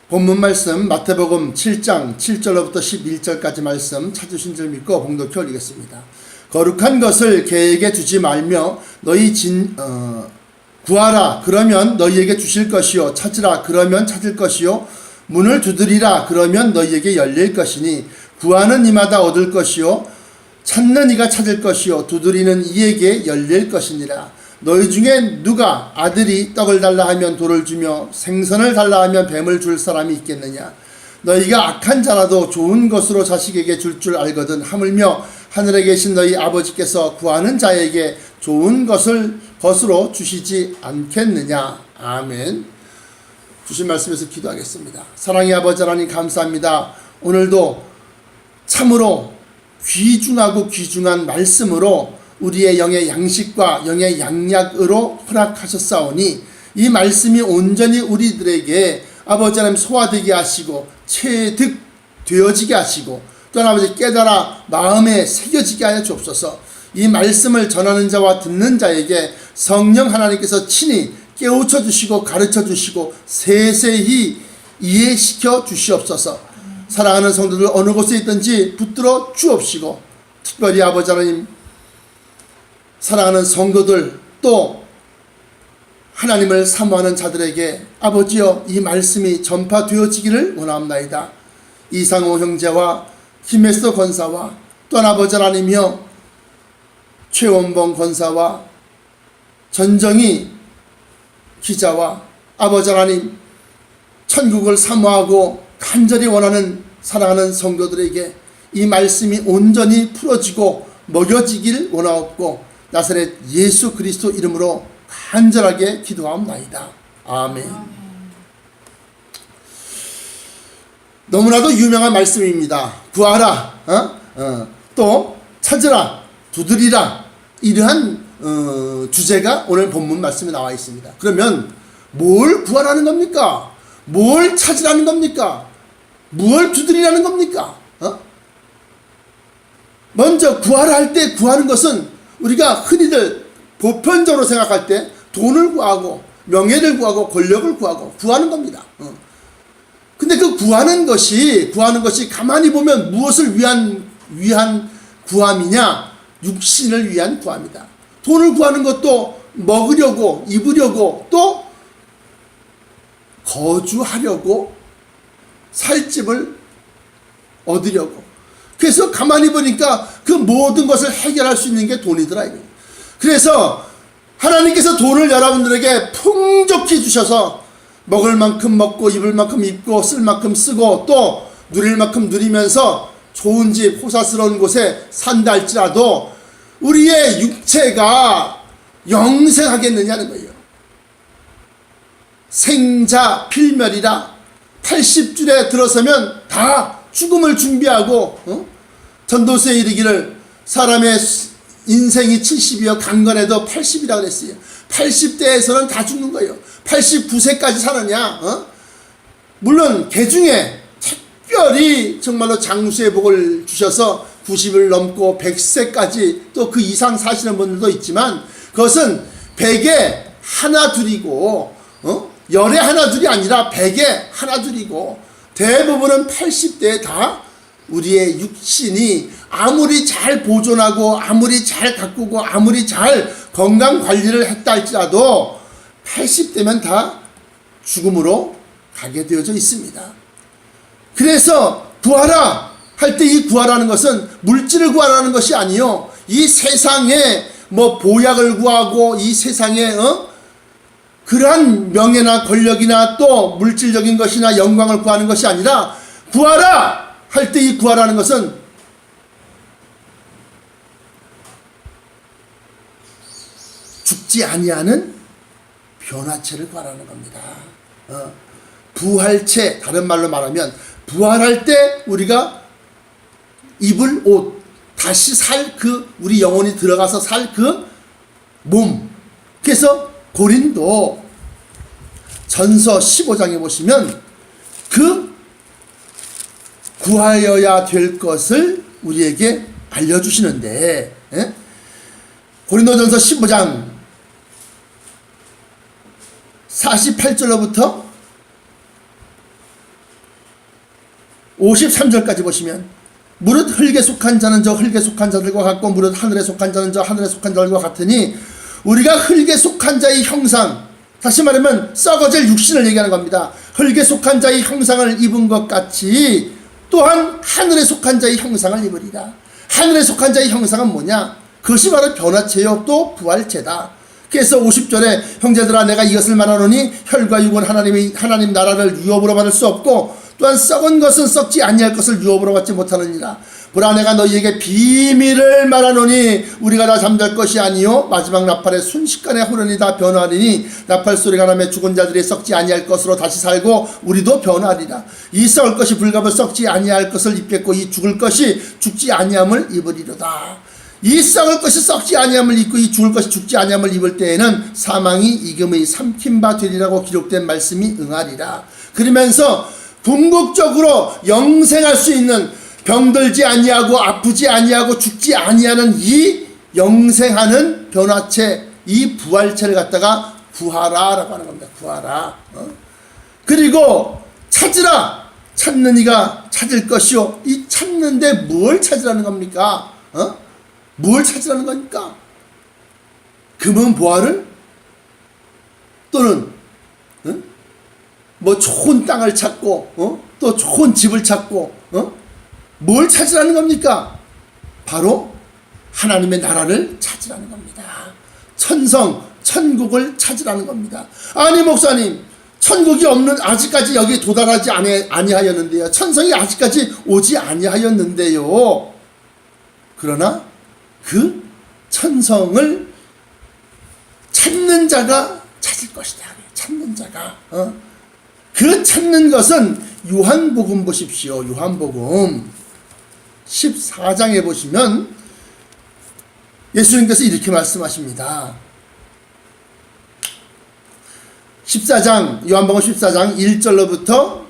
본문 말씀 마태복음 7장 7절로부터 11절까지 말씀 찾으신 줄 믿고 봉독해 올리겠습니다. 거룩한 것을 개에게 주지 말며 너희 구하라 그러면 너희에게 주실 것이요 찾으라 그러면 찾을 것이요 문을 두드리라 그러면 너희에게 열릴 것이니 구하는 이마다 얻을 것이요 찾는 이가 찾을 것이요 두드리는 이에게 열릴 것이니라. 너희 중에 누가 아들이 떡을 달라 하면 돌을 주며 생선을 달라 하면 뱀을 줄 사람이 있겠느냐. 너희가 악한 자라도 좋은 것으로 자식에게 줄 알거든 하물며 하늘에 계신 너희 아버지께서 구하는 자에게 좋은 것으로 주시지 않겠느냐. 아멘. 주신 말씀에서 기도하겠습니다. 사랑의 아버지 하나님 감사합니다. 오늘도 참으로 귀중하고 귀중한 말씀으로 우리의 영의 양식과 영의 양약으로 허락하셨사오니 이 말씀이 온전히 우리들에게 아버지 하나님 소화되게 하시고 체득되어지게 하시고 또 아버지 깨달아 마음에 새겨지게 하여 주옵소서. 이 말씀을 전하는 자와 듣는 자에게 성령 하나님께서 친히 깨우쳐 주시고 가르쳐 주시고 세세히 이해시켜 주시옵소서. 사랑하는 성도들 어느 곳에 있든지 붙들어 주옵시고 특별히 아버지 하나님 사랑하는 성도들 또 하나님을 사모하는 자들에게 아버지여 이 말씀이 전파되어지기를 원합나이다. 이상호 형제와 김혜서 권사와 또한 아버지 하나님이여 최원봉 권사와 전정희 기자와 아버지 하나님 천국을 사모하고 간절히 원하는 사랑하는 성도들에게 이 말씀이 온전히 풀어지고 먹여지길 원하옵고 나사렛 예수 그리스도 이름으로 간절하게 기도하옵나이다. 아멘. 너무나도 유명한 말씀입니다. 구하라, 또 찾으라, 두드리라 이러한 주제가 오늘 본문 말씀에 나와 있습니다. 그러면 뭘 구하라는 겁니까? 뭘 찾으라는 겁니까? 무엇을 두드리라는 겁니까? 먼저 구하라 할 때 구하는 것은 우리가 흔히들 보편적으로 생각할 때 돈을 구하고 명예를 구하고 권력을 구하고 구하는 겁니다. 근데 그 구하는 것이 가만히 보면 무엇을 위한 구함이냐? 육신을 위한 구함이다. 돈을 구하는 것도 먹으려고 입으려고 또 거주하려고 살 집을 얻으려고. 그래서 가만히 보니까 그 모든 것을 해결할 수 있는 게 돈이더라 이거예요. 그래서 하나님께서 돈을 여러분들에게 풍족히 주셔서 먹을 만큼 먹고 입을 만큼 입고 쓸 만큼 쓰고 또 누릴 만큼 누리면서 좋은 집 호사스러운 곳에 산다 할지라도 우리의 육체가 영생하겠느냐는 거예요. 생자 필멸이라 80줄에 들어서면 다 죽음을 준비하고 전도서에 이르기를 사람의 인생이 70이요 강건해도 80이라고 그랬어요. 80대에서는 다 죽는 거예요. 89세까지 사느냐? 물론 개중에 특별히 정말로 장수의 복을 주셔서 90을 넘고 100세까지 또 그 이상 사시는 분들도 있지만 그것은 100에 하나 둘이고 열에 하나 둘이 아니라 100에 하나 둘이고 대부분은 80대에 다 우리의 육신이 아무리 잘 보존하고 아무리 잘 가꾸고 아무리 잘 건강관리를 했다 할지라도 80대면 다 죽음으로 가게 되어져 있습니다. 그래서 구하라 할 때 이 구하라는 것은 물질을 구하라는 것이 아니요 이 세상에 보약을 구하고 이 세상에 그러한 명예나 권력이나 또 물질적인 것이나 영광을 구하는 것이 아니라 구하라 할 때 이 구하라는 것은 죽지 아니하는 변화체를 구하라는 겁니다. 부활체, 다른 말로 말하면 부활할 때 우리가 입을 옷, 다시 살 우리 영혼이 들어가서 살 그 몸. 그래서 고린도 전서 15장에 보시면 그 구하여야 될 것을 우리에게 알려주시는데 고린도전서 15장 48절로부터 53절까지 보시면 무릇 흙에 속한 자는 저 흙에 속한 자들과 같고 무릇 하늘에 속한 자는 저 하늘에 속한 자들과 같으니 우리가 흙에 속한 자의 형상, 다시 말하면 썩어질 육신을 얘기하는 겁니다. 흙에 속한 자의 형상을 입은 것 같이 또한 하늘에 속한 자의 형상을 입으리라. 하늘에 속한 자의 형상은 뭐냐? 그것이 바로 변화체요 또 부활체다. 그래서 50절에 형제들아 내가 이것을 말하노니 혈과 육은 하나님 나라를 유업으로 받을 수 없고 또한 썩은 것은 썩지 아니할 것을 유업으로 받지 못하느니라. 보라 내가 너희에게 비밀을 말하노니 우리가 다 잠잘 것이 아니요 마지막 나팔에 순식간에 호련이 다 변화하리니 나팔 소리가 나며 죽은 자들이 썩지 아니할 것으로 다시 살고 우리도 변화하리라. 이 썩을 것이 불갑을 썩지 아니할 것을 입겠고 이 죽을 것이 죽지 아니함을 입으리로다. 이 썩을 것이 썩지 아니함을 입고 이 죽을 것이 죽지 아니함을 입을 때에는 사망이 이금의 삼킨 바 되리라고 기록된 말씀이 응하리라. 그러면서 궁극적으로 영생할 수 있는 병들지 아니하고 아프지 아니하고 죽지 아니하는 이 영생하는 변화체, 이 부활체를 갖다가 구하라라고 하는 겁니다. 구하라. 그리고 찾으라. 찾는 이가 찾을 것이요. 이 찾는데 뭘 찾으라는 겁니까? 뭘 찾으라는 겁니까? 금은 보화를 또는 뭐 좋은 땅을 찾고 또 좋은 집을 찾고 뭘 찾으라는 겁니까? 바로 하나님의 나라를 찾으라는 겁니다. 천국을 찾으라는 겁니다. 아니 목사님, 천국이 없는 아직까지 여기 도달하지 아니하였는데요. 천성이 아직까지 오지 아니하였는데요. 그러나 그 천성을 찾는 자가 찾을 것이다. 찾는 자가 그 찾는 것은 요한복음 보십시오. 요한복음 14장에 보시면 예수님께서 이렇게 말씀하십니다. 14장 요한복음 14장 1절로부터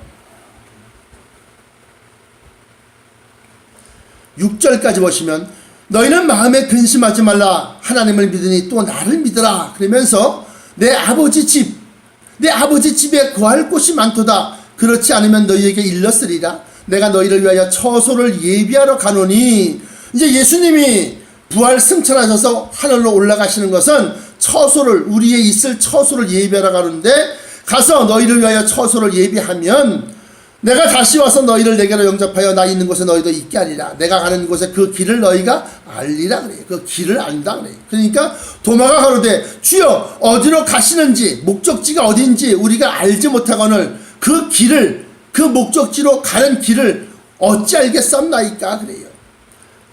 6절까지 보시면 너희는 마음에 근심하지 말라. 하나님을 믿으니 또 나를 믿으라. 그러면서 내 아버지 집에 거할 곳이 많도다. 그렇지 않으면 너희에게 일렀으리라. 내가 너희를 위하여 처소를 예비하러 가노니. 이제 예수님이 부활 승천하셔서 하늘로 올라가시는 것은 처소를, 우리의 있을 처소를 예비하러 가는데, 가서 너희를 위하여 처소를 예비하면 내가 다시 와서 너희를 내게로 영접하여 나 있는 곳에 너희도 있게 하리라. 내가 가는 곳에 그 길을 너희가 알리라 그래요. 그 길을 안다 그래요. 그러니까 도마가 가로되 주여 어디로 가시는지, 목적지가 어딘지 우리가 알지 못하거늘 그 길을, 그 목적지로 가는 길을 어찌 알겠사옵나이까 그래요.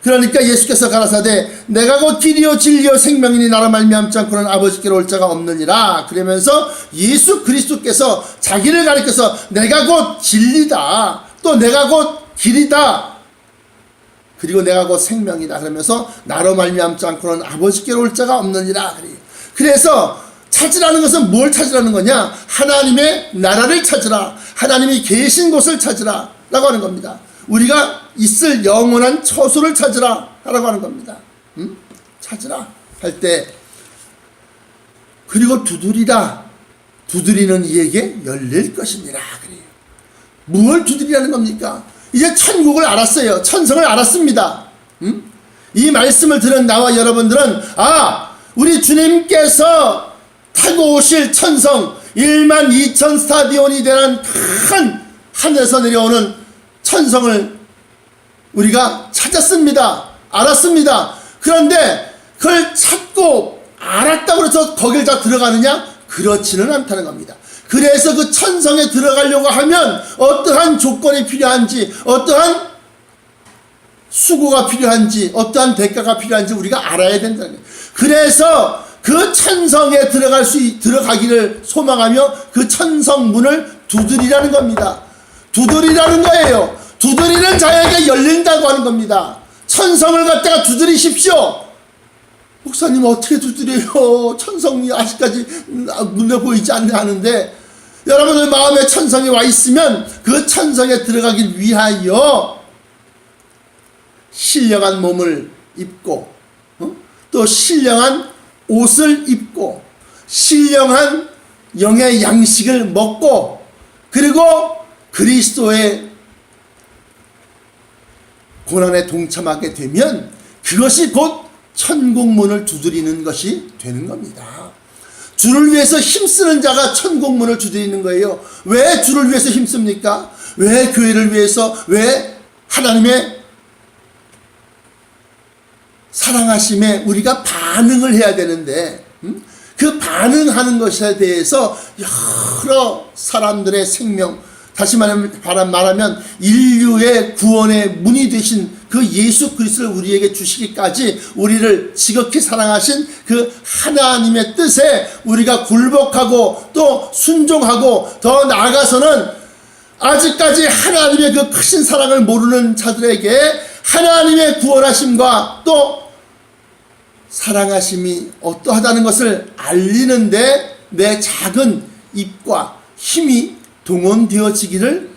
그러니까 예수께서 가라사대 내가 곧 길이요 진리요 생명이니 나로 말미암지 않고는 아버지께로 올 자가 없느니라. 그러면서 예수 그리스도께서 자기를 가리켜서 내가 곧 진리다, 또 내가 곧 길이다, 그리고 내가 곧 생명이다 그러면서 나로 말미암지 않고는 아버지께로 올 자가 없느니라 그래요. 그래서 찾으라는 것은 뭘 찾으라는 거냐? 하나님의 나라를 찾으라, 하나님이 계신 곳을 찾으라 라고 하는 겁니다. 우리가 있을 영원한 처소를 찾으라 라고 하는 겁니다. 찾으라 할 때, 그리고 두드리라. 두드리는 이에게 열릴 것이니라 그래요. 무엇을 두드리라는 겁니까? 이제 천국을 알았어요. 천성을 알았습니다. 이 말씀을 들은 나와 여러분들은 우리 주님께서 타고 오실 천성 1만 2천 스타디온이 되는 큰 하늘에서 내려오는 천성을 우리가 찾았습니다. 알았습니다. 그런데 그걸 찾고 알았다고 해서 거길 다 들어가느냐? 그렇지는 않다는 겁니다. 그래서 그 천성에 들어가려고 하면 어떠한 조건이 필요한지, 어떠한 수고가 필요한지, 어떠한 대가가 필요한지 우리가 알아야 된다는 거예요. 그래서 그 천성에 들어가기를 소망하며 그 천성 문을 두드리라는 겁니다. 두드리라는 거예요. 두드리는 자에게 열린다고 하는 겁니다. 천성을 갖다가 두드리십시오. 목사님 어떻게 두드려요? 천성이 아직까지 눈에 보이지 않는데, 여러분들 마음에 천성이 와 있으면 그 천성에 들어가기 위하여 신령한 몸을 입고 또 신령한 옷을 입고 신령한 영의 양식을 먹고, 그리고 그리스도의 고난에 동참하게 되면 그것이 곧 천국문을 두드리는 것이 되는 겁니다. 주를 위해서 힘쓰는 자가 천국문을 두드리는 거예요. 왜 주를 위해서 힘씁니까? 왜 교회를 위해서, 왜 하나님의 사랑하심에 우리가 반응을 해야 되는데, 그 반응하는 것에 대해서 여러 사람들의 생명, 다시 말하면 인류의 구원의 문이 되신 그 예수 그리스도를 우리에게 주시기까지 우리를 지극히 사랑하신 그 하나님의 뜻에 우리가 굴복하고 또 순종하고, 더 나아가서는 아직까지 하나님의 그 크신 사랑을 모르는 자들에게 하나님의 구원하심과 또 사랑하심이 어떠하다는 것을 알리는데 내 작은 입과 힘이 동원되어지기를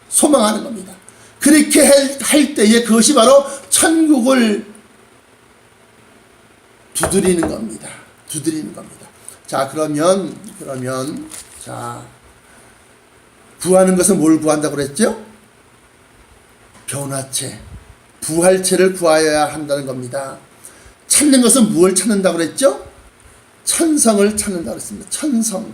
소망하는 겁니다. 그렇게 할 때에 그것이 바로 천국을 두드리는 겁니다. 두드리는 겁니다. 자, 그러면 자, 구하는 것은 뭘 구한다고 그랬죠? 변화체, 부활체를 구하여야 한다는 겁니다. 찾는 것은 무엇을 찾는다고 그랬죠? 천성을 찾는다고 그랬습니다. 천성,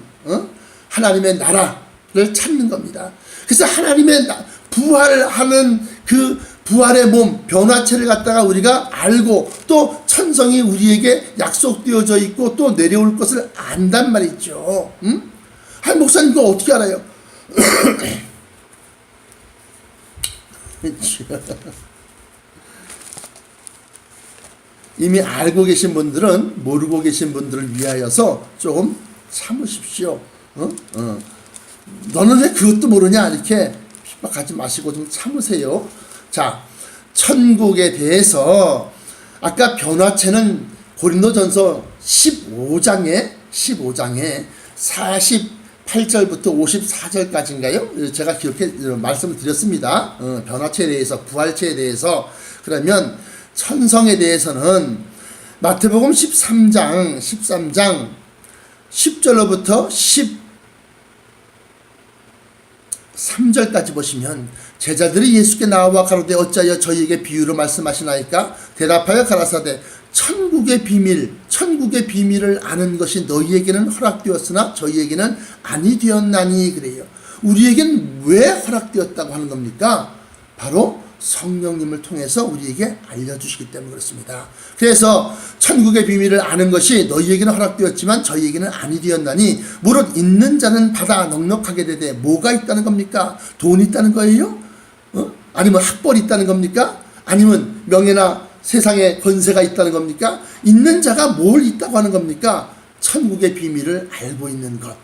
하나님의 나라를 찾는 겁니다. 그래서 하나님의 부활하는 그 부활의 몸, 변화체를 갖다가 우리가 알고 또 천성이 우리에게 약속되어져 있고 또 내려올 것을 안단 말이죠. 아니, 목사님 그거 어떻게 알아요? 이미 알고 계신 분들은 모르고 계신 분들을 위하여서 조금 참으십시오. 너는 왜 그것도 모르냐, 이렇게 핍박하지 마시고 좀 참으세요. 자, 천국에 대해서 아까 변화체는 고린도전서 15장에 48절부터 54절까지인가요? 제가 말씀을 드렸습니다. 변화체에 대해서, 부활체에 대해서. 그러면 천성에 대해서는 마태복음 13장 10절로부터 13절까지 보시면, 제자들이 예수께 나와 가로되 어찌하여 저희에게 비유로 말씀하시나이까? 대답하여 가라사대 천국의 비밀을 아는 것이 너희에게는 허락되었으나 저희에게는 아니 되었나니. 그래요. 우리에게는 왜 허락되었다고 하는 겁니까? 바로 성령님을 통해서 우리에게 알려주시기 때문에 그렇습니다. 그래서 천국의 비밀을 아는 것이 너희에게는 허락되었지만 저희에게는 아니 되었나니, 무릇 있는 자는 받아 넉넉하게 되되, 뭐가 있다는 겁니까? 돈이 있다는 거예요? 아니면 학벌이 있다는 겁니까? 아니면 명예나 세상에 권세가 있다는 겁니까? 있는 자가 뭘 있다고 하는 겁니까? 천국의 비밀을 알고 있는 것,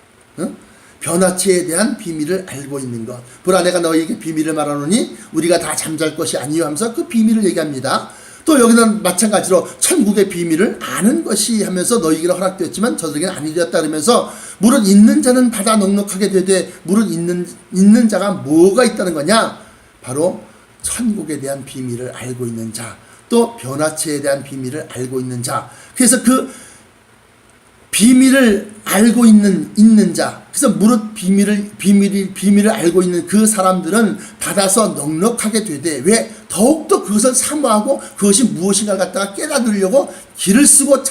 변화체에 대한 비밀을 알고 있는 것. 보라, 내가 너희에게 비밀을 말하노니 우리가 다 잠잘 것이 아니요 하면서 그 비밀을 얘기합니다. 또 여기는 마찬가지로 천국의 비밀을 아는 것이 하면서 너희에게는 허락되었지만 저들에게는 아니 되었다 그러면서, 무릇 있는 자는 받아 넉넉하게 되되, 무릇 있는 자가 뭐가 있다는 거냐? 바로 천국에 대한 비밀을 알고 있는 자, 또 변화체에 대한 비밀을 알고 있는 자. 그래서 그 비밀을 알고 있는 자, 그래서 무릇 비밀을 알고 있는 그 사람들은 받아서 넉넉하게 되되, 왜? 더욱더 그것을 사모하고 그것이 무엇인가를 갖다가 깨닫으려고 길을 쓰고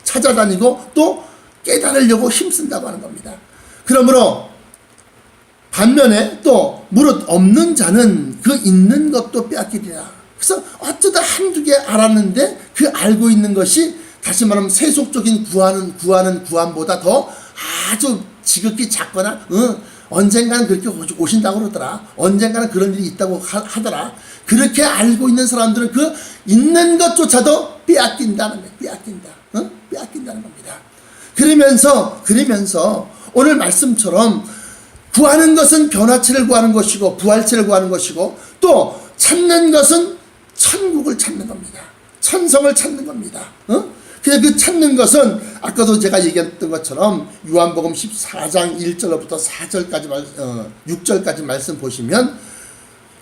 찾아다니고 또 깨달으려고 힘쓴다고 하는 겁니다. 그러므로 반면에 또 무릇 없는 자는 그 있는 것도 빼앗기리라. 그래서 어쩌다 한두 개 알았는데 그 알고 있는 것이, 다시 말하면 세속적인 구함보다 더 아주 지극히 작거나, 언젠가는 그렇게 오신다고 그러더라, 언젠가는 그런 일이 있다고 하더라, 그렇게 알고 있는 사람들은 그 있는 것조차도 빼앗긴다는 겁니다. 그러면서 오늘 말씀처럼 구하는 것은 변화체를 구하는 것이고 부활체를 구하는 것이고, 또 찾는 것은 천국을 찾는 겁니다. 천성을 찾는 겁니다. 그래서 그 찾는 것은 아까도 제가 얘기했던 것처럼 요한복음 14장 1절로부터 6절까지 말씀 보시면,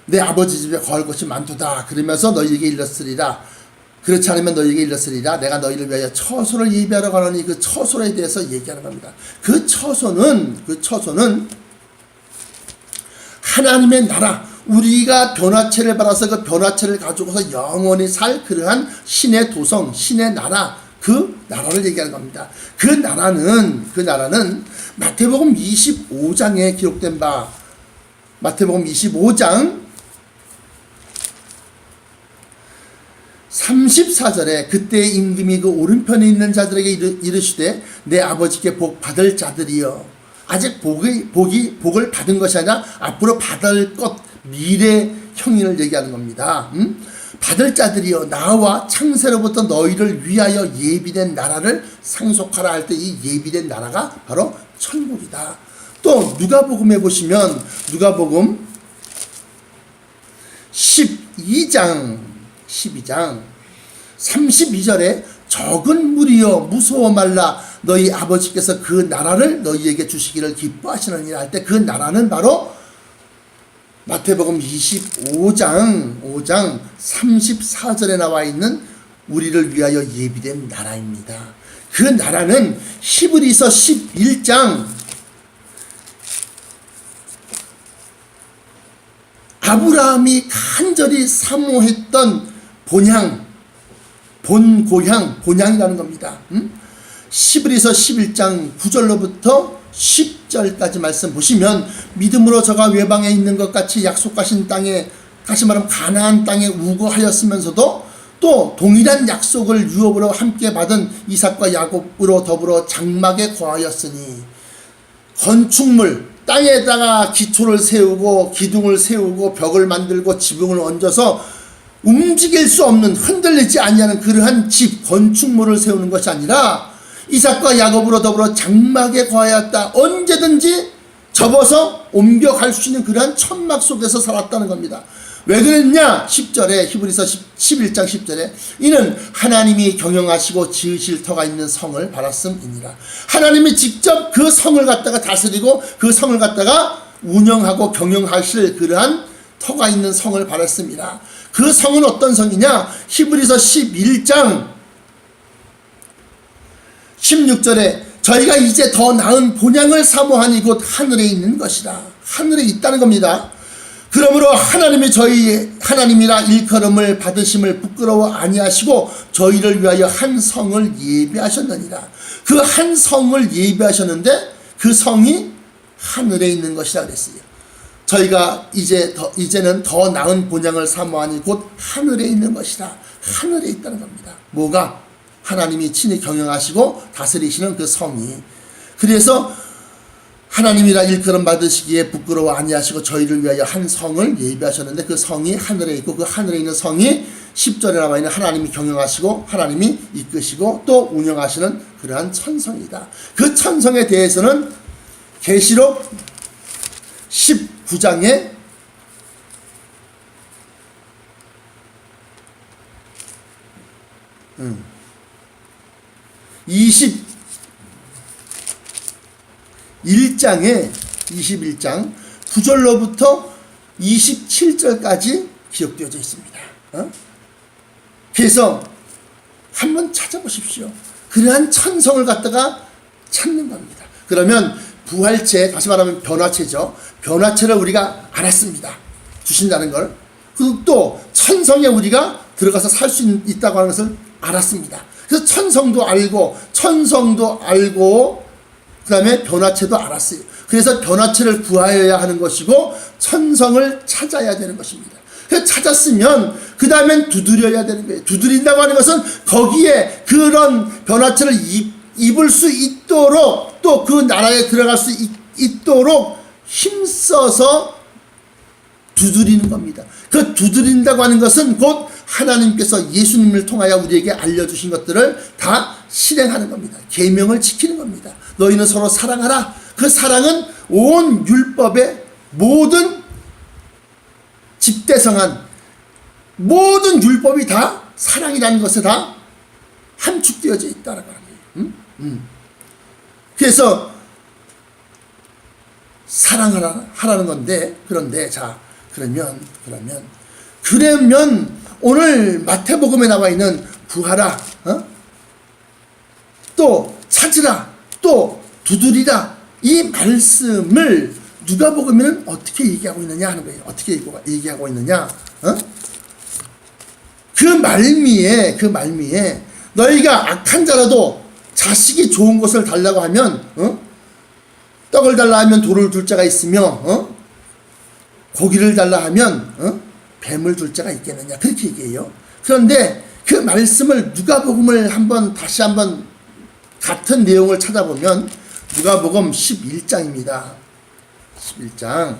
내 아버지 집에 거할 곳이 많도다 그러면서 너희에게 일렀으리라. 그렇지 않으면 너희에게 일렀으리라. 내가 너희를 위하여 처소를 예비하러 가노니, 그 처소에 대해서 얘기하는 겁니다. 그 처소는 하나님의 나라, 우리가 변화체를 받아서 그 변화체를 가지고서 영원히 살 그러한 신의 도성, 신의 나라, 그 나라를 얘기하는 겁니다. 그 나라는 마태복음 25장에 기록된 바, 마태복음 25장 34절에 그때의 임금이 그 오른편에 있는 자들에게 이르시되 내 아버지께 복 받을 자들이여. 아직 복을 받은 것이 아니라 앞으로 받을 것, 미래 형인을 얘기하는 겁니다. 받을 자들이여, 나와 창세로부터 너희를 위하여 예비된 나라를 상속하라 할 때 이 예비된 나라가 바로 천국이다. 또 누가복음에 보시면 누가복음 12장 32절에 적은 무리여 무서워 말라 너희 아버지께서 그 나라를 너희에게 주시기를 기뻐하시느니라 할 때 그 나라는 바로 마태복음 25장 34절에 나와 있는 우리를 위하여 예비된 나라입니다. 그 나라는 히브리서 11장 아브라함이 간절히 사모했던 본향이라는 겁니다. 히브리서 11장 9절로부터 10절까지 말씀 보시면 믿음으로 저가 외방에 있는 것 같이 약속하신 땅에, 다시 말하면 가나안 땅에 우거하였으면서도 또 동일한 약속을 유업으로 함께 받은 이삭과 야곱으로 더불어 장막에 거하였으니 건축물, 땅에다가 기초를 세우고 기둥을 세우고 벽을 만들고 지붕을 얹어서 움직일 수 없는, 흔들리지 아니하는 그러한 집, 건축물을 세우는 것이 아니라 이삭과 야곱으로 더불어 장막에 거하였다. 언제든지 접어서 옮겨갈 수 있는 그러한 천막 속에서 살았다는 겁니다. 왜 그랬냐? 10절에, 히브리서 11장 10절에 이는 하나님이 경영하시고 지으실 터가 있는 성을 바랐음이니라. 하나님이 직접 그 성을 갖다가 다스리고 그 성을 갖다가 운영하고 경영하실 그러한 터가 있는 성을 바랐습니다. 그 성은 어떤 성이냐? 히브리서 11장 16절에 저희가 이제 더 나은 본향을 사모하니 곧 하늘에 있는 것이라. 하늘에 있다는 겁니다. 그러므로 하나님이라 일컬음을 받으심을 부끄러워 아니하시고 저희를 위하여 한 성을 예비하셨느니라. 그 한 성을 예비하셨는데 그 성이 하늘에 있는 것이라 그랬어요. 저희가 이제는 더 나은 본향을 사모하니 곧 하늘에 있는 것이라. 하늘에 있다는 겁니다. 뭐가? 하나님이 친히 경영하시고 다스리시는 그 성이. 그래서 하나님이라 일컬음 받으시기에 부끄러워 아니하시고 저희를 위하여 한 성을 예비하셨는데 그 성이 하늘에 있고 그 하늘에 있는 성이 10절에 나와 있는 하나님이 경영하시고 하나님이 이끄시고 또 운영하시는 그러한 천성이다. 그 천성에 대해서는 계시록 19장에 21장 9절로부터 27절까지 기록되어져 있습니다. 그래서 한번 찾아보십시오. 그러한 천성을 갖다가 찾는 겁니다. 그러면 부활체, 다시 말하면 변화체죠. 변화체를 우리가 알았습니다. 주신다는 걸. 그리고 또 천성에 우리가 들어가서 살 수 있다고 하는 것을 알았습니다. 그래서 천성도 알고 그 다음에 변화체도 알았어요. 그래서 변화체를 구하여야 하는 것이고 천성을 찾아야 되는 것입니다. 그래서 찾았으면 그 다음엔 두드려야 되는 거예요. 두드린다고 하는 것은 거기에 그런 변화체를 입을 수 있도록 또 그 나라에 들어갈 수 있도록 힘써서 두드리는 겁니다. 그 두드린다고 하는 것은 곧 하나님께서 예수님을 통하여 우리에게 알려주신 것들을 다 실행하는 겁니다. 계명을 지키는 겁니다. 너희는 서로 사랑하라. 그 사랑은 온 율법의 모든 집대성한 모든 율법이 다 사랑이라는 것에 다 함축되어져 있다는 거예요. 그래서 사랑하라는 건데, 그런데 그러면 오늘 마태복음에 나와 있는 구하라, 또 찾으라, 또 두드리라, 이 말씀을 누가복음에는 어떻게 얘기하고 있느냐 하는 거예요. 어떻게 얘기하고 있느냐? 그 말미에 너희가 악한 자라도 자식이 좋은 것을 달라고 하면 떡을 달라 하면 돌을 둘 자가 있으며 고기를 달라 하면 뱀을 둘 자가 있겠느냐 그렇게 얘기해요. 그런데 그 말씀을 누가복음을 다시 한번 같은 내용을 찾아보면 누가복음 11장입니다. 11장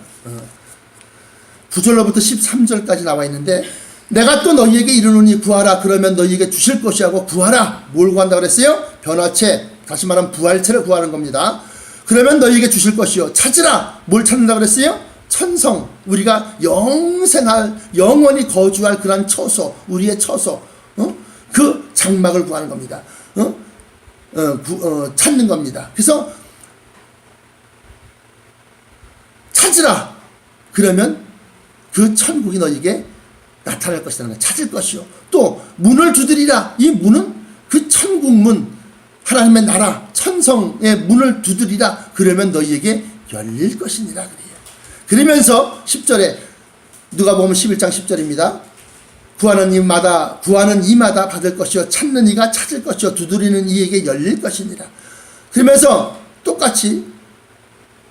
9절로부터 13절까지 나와 있는데 내가 또 너희에게 이르노니 구하라 그러면 너희에게 주실 것이 하고 구하라 뭘 구한다고 그랬어요? 변화체 다시 말하면 부활체를 구하는 겁니다. 그러면 너희에게 주실 것이요 찾으라 뭘 찾는다고 그랬어요? 천성 우리가 영원히 거주할 그런 처소 우리의 처소 그 장막을 구하는 겁니다. 찾는 겁니다. 그래서 찾으라 그러면 그 천국이 너희에게 나타날 것이라는 걸 찾을 것이요 또 문을 두드리라 이 문은 그 천국문 하나님의 나라 천성의 문을 두드리라 그러면 너희에게 열릴 것이니라 그래요. 그러면서 10절에 누가복음 11장 10절입니다. 구하는 이마다 받을 것이요 찾는 이가 찾을 것이요 두드리는 이에게 열릴 것이니라. 그러면서 똑같이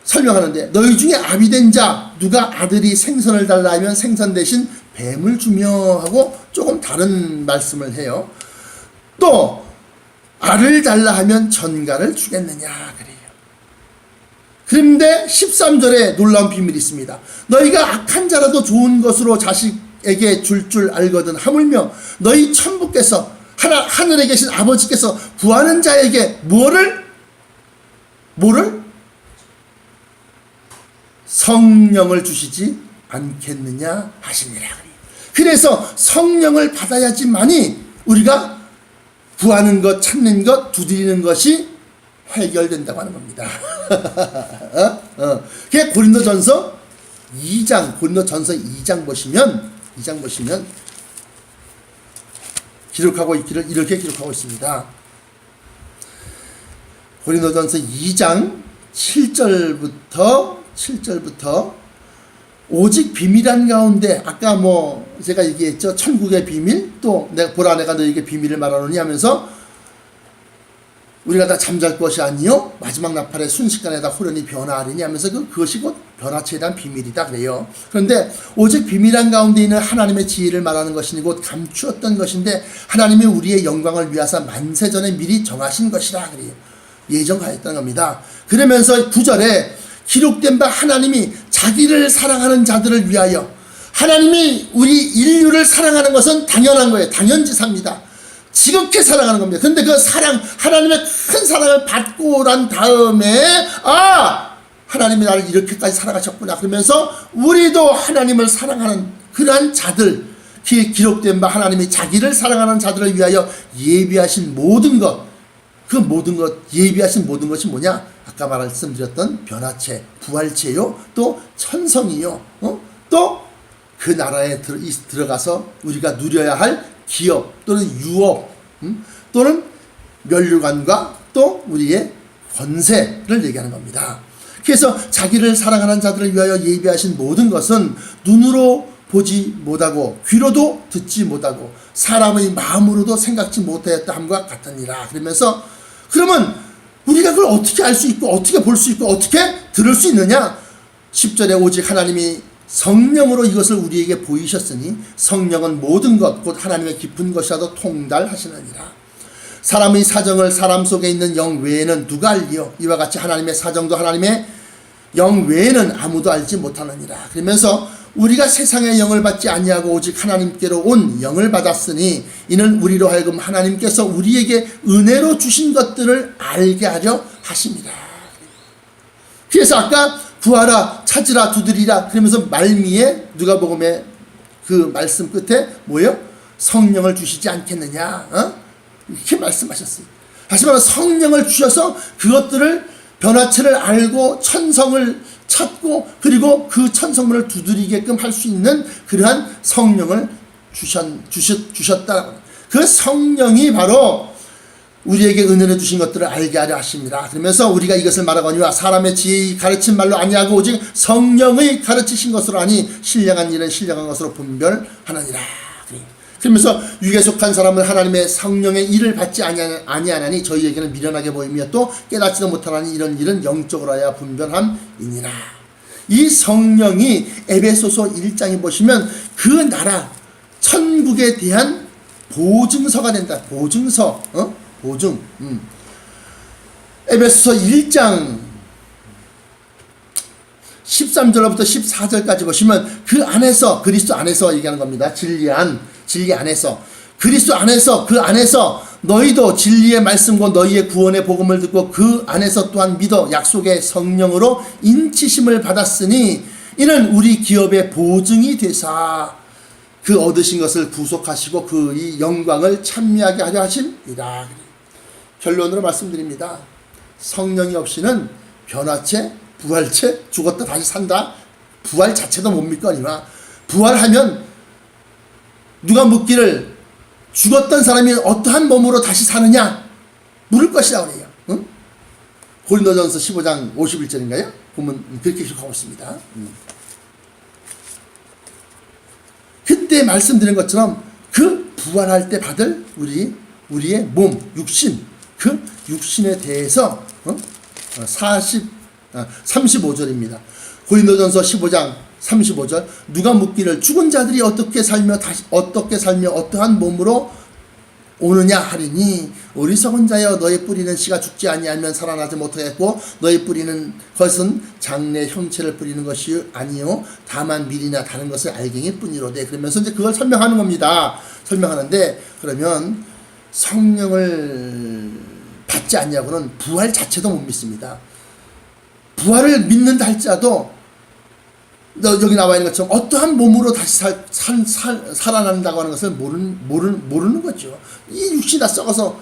설명하는데 너희 중에 아비된 자 누가 아들이 생선을 달라 하면 생선 대신 뱀을 주며 하고 조금 다른 말씀을 해요. 또 알을 달라 하면 전갈을 주겠느냐 그래요. 그런데 13절에 놀라운 비밀이 있습니다. 너희가 악한 자라도 좋은 것으로 자식에게 줄 알거든 하물며 너희 천부께서 하늘에 계신 아버지께서 구하는 자에게 뭐를 성령을 주시지 않겠느냐 하시니라. 그래서 성령을 받아야지만이 우리가 구하는 것, 찾는 것, 두드리는 것이 해결된다고 하는 겁니다. 그게 고린도전서 2장 보시면 기록하고 있기를 이렇게 기록하고 있습니다. 고린도전서 2장 7절부터 오직 비밀한 가운데 아까 제가 얘기했죠. 천국의 비밀 또 보라 내가 너에게 비밀을 말하노니 하면서 우리가 다 잠잘 것이 아니요 마지막 나팔의 순식간에 다 호련히 변화하리니 하면서 그것이 곧 변화체에 대한 비밀이다 그래요. 그런데 오직 비밀한 가운데 있는 하나님의 지혜를 말하는 것이니 곧 감추었던 것인데 하나님이 우리의 영광을 위하사 만세전에 미리 정하신 것이라 그래요. 예정하였던 겁니다. 그러면서 9절에 기록된 바 하나님이 자기를 사랑하는 자들을 위하여 하나님이 우리 인류를 사랑하는 것은 당연한 거예요. 당연지사입니다. 지극히 사랑하는 겁니다. 근데 그 사랑 하나님의 큰 사랑을 받고 난 다음에 하나님이 나를 이렇게까지 사랑하셨구나 그러면서 우리도 하나님을 사랑하는 그러한 자들 기록된 바 하나님이 자기를 사랑하는 자들을 위하여 예비하신 모든 것 예비하신 모든 것이 뭐냐? 아까 말씀드렸던 변화체, 부활체요, 또 천성이요, 또 그 나라에 들어가서 우리가 누려야 할 기업 또는 유업, 또는 면류관과 또 우리의 권세를 얘기하는 겁니다. 그래서 자기를 사랑하는 자들을 위하여 예비하신 모든 것은 눈으로 보지 못하고 귀로도 듣지 못하고 사람의 마음으로도 생각지 못하였다 함과 같으니라. 그러면서 그러면 우리가 그걸 어떻게 알 수 있고 어떻게 볼 수 있고 어떻게 들을 수 있느냐? 10절에 오직 하나님이 성령으로 이것을 우리에게 보이셨으니 성령은 모든 것 곧 하나님의 깊은 것이라도 통달하시느니라. 사람의 사정을 사람 속에 있는 영 외에는 누가 알리요? 이와 같이 하나님의 사정도 하나님의 영 외에는 아무도 알지 못하느니라. 그러면서 우리가 세상의 영을 받지 아니하고 오직 하나님께로 온 영을 받았으니 이는 우리로 하여금 하나님께서 우리에게 은혜로 주신 것들을 알게 하려 하십니다. 그래서 아까 구하라 찾으라 두드리라 그러면서 말미에 누가복음의 그 말씀 끝에 뭐예요? 성령을 주시지 않겠느냐 이렇게 말씀하셨어요. 다시 말해 성령을 주셔서 그것들을 변화체를 알고 천성을 찾고 그리고 그 천성문을 두드리게끔 할 수 있는 그러한 성령을 주셨다. 그 성령이 바로 우리에게 은혜를 주신 것들을 알게 하려 하십니다. 그러면서 우리가 이것을 말하거니와 사람의 지혜의 가르친 말로 아니하고 오직 성령의 가르치신 것으로 하니 신령한 일은 신령한 것으로 분별하느니라. 그러면서 육에 속한 사람은 하나님의 성령의 일을 받지 아니하나니 저희에게는 미련하게 보이며 또 깨닫지도 못하나니 이런 일은 영적으로 하여 분별함이니라. 이 성령이 에베소서 1장에 보시면 그 나라 천국에 대한 보증서가 된다. 보증서, 보증. 에베소서 1장 13절부터 14절까지 보시면 그 안에서, 그리스도 안에서 얘기하는 겁니다. 진리 안에서, 그리스도 안에서, 그 안에서 너희도 진리의 말씀과 너희의 구원의 복음을 듣고 그 안에서 또한 믿어 약속의 성령으로 인치심을 받았으니 이는 우리 기업의 보증이 되사 그 얻으신 것을 구속하시고 그 이 영광을 찬미하게 하려 하심이라. 결론으로 말씀드립니다. 성령이 없이는 변화체, 부활체, 죽었다 다시 산다, 부활 자체도 못 믿거니와 부활하면 누가 묻기를 죽었던 사람이 어떠한 몸으로 다시 사느냐 물을 것이라고 그래요. 응? 고린도전서 15장 51절인가요? 보면 그렇게 기록하고 있습니다. 그때 말씀드린 것처럼 그 부활할 때 받을 우리의 몸, 육신, 그 육신에 대해서 35절입니다. 고린도전서 15장 35절 누가 묻기를 죽은 자들이 어떻게 살며 어떠한 몸으로 오느냐 하리니 어리석은 자여 너의 뿌리는 씨가 죽지 아니하면 살아나지 못하겠고 너의 뿌리는 것은 장래 형체를 뿌리는 것이 아니요 다만 밀이나 다른 것을 알갱이 뿐이로되. 그러면서 이제 그걸 설명하는 겁니다. 설명하는데 그러면 성령을 받지 않냐고는 부활 자체도 못 믿습니다. 부활을 믿는다 할지라도 여기 나와 있는 것처럼 어떠한 몸으로 다시 살아난다고 하는 것을 모르는 거죠. 이 육신이 다 썩어서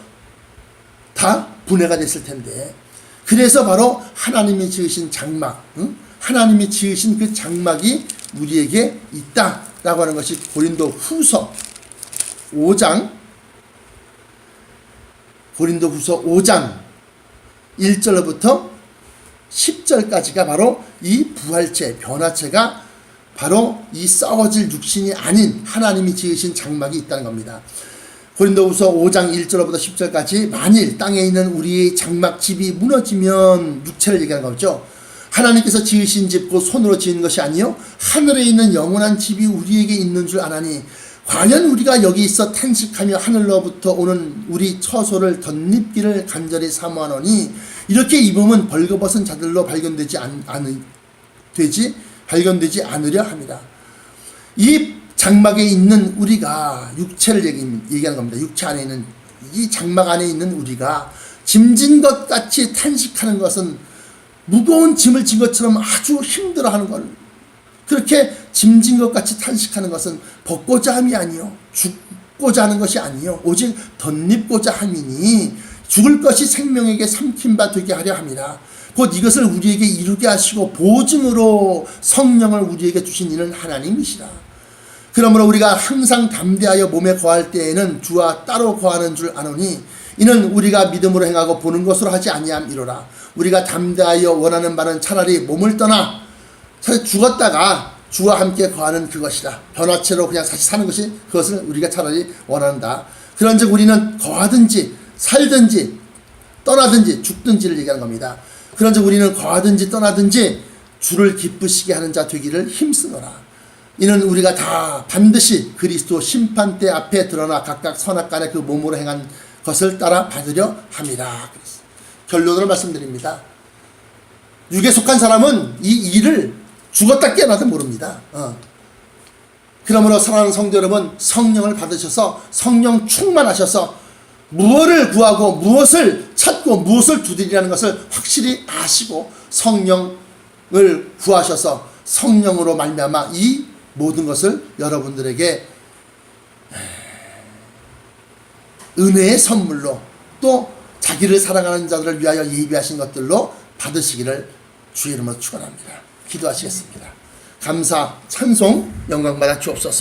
다 분해가 됐을 텐데. 그래서 바로 하나님이 지으신 장막, 하나님이 지으신 그 장막이 우리에게 있다라고 하는 것이 고린도 후서 5장 1절부터 10절까지가 바로 이 부활체, 변화체가 바로 이 썩어질 육신이 아닌 하나님이 지으신 장막이 있다는 겁니다. 고린도후서 5장 1절부터 10절까지 만일 땅에 있는 우리의 장막 집이 무너지면 육체를 얘기하는 거죠. 하나님께서 지으신 집 곧 손으로 지은 것이 아니요 하늘에 있는 영원한 집이 우리에게 있는 줄 아나니 과연 우리가 여기 있어 탄식하며 하늘로부터 오는 우리 처소를 덧입기를 간절히 사모하노니 이렇게 입으면 벌거벗은 자들로 발견되지 않으려 합니다. 이 장막에 있는 우리가 육체를 얘기하는 겁니다. 육체 안에 있는 이 장막 안에 있는 우리가 짐진 것 같이 탄식하는 것은 무거운 짐을 진 것처럼 아주 힘들어하는 것. 그렇게 짐진 것 같이 탄식하는 것은 벗고자 함이 아니요 죽고자 하는 것이 아니요 오직 덧입고자 함이니 죽을 것이 생명에게 삼킨 바 되게 하려 함이라. 곧 이것을 우리에게 이루게 하시고 보증으로 성령을 우리에게 주신 이는 하나님이시라. 그러므로 우리가 항상 담대하여 몸에 거할 때에는 주와 따로 거하는 줄 아노니 이는 우리가 믿음으로 행하고 보는 것으로 하지 아니함이로라. 우리가 담대하여 원하는 바는 차라리 몸을 떠나 죽었다가 주와 함께 거하는 그것이라. 변화체로 그냥 다시 사는 것이 그것을 우리가 차라리 원한다. 그런즉 우리는 거하든지 살든지 떠나든지 죽든지를 얘기하는 겁니다. 그런즉 우리는 거하든지 떠나든지 주를 기쁘시게 하는 자 되기를 힘쓰노라. 이는 우리가 다 반드시 그리스도 심판대 앞에 드러나 각각 선악간에 그 몸으로 행한 것을 따라 받으려 함이라. 결론으로 말씀드립니다. 육에 속한 사람은 이 일을 죽었다 깨어나도 모릅니다. 그러므로 사랑하는 성도 여러분, 성령을 받으셔서 성령 충만하셔서 무엇을 구하고 무엇을 찾고 무엇을 두드리라는 것을 확실히 아시고 성령을 구하셔서 성령으로 말미암아 이 모든 것을 여러분들에게 은혜의 선물로 또 자기를 사랑하는 자들을 위하여 예비하신 것들로 받으시기를 주의 이름으로 축원합니다. 기도하시겠습니다. 감사, 찬송, 영광 받아 주옵소서.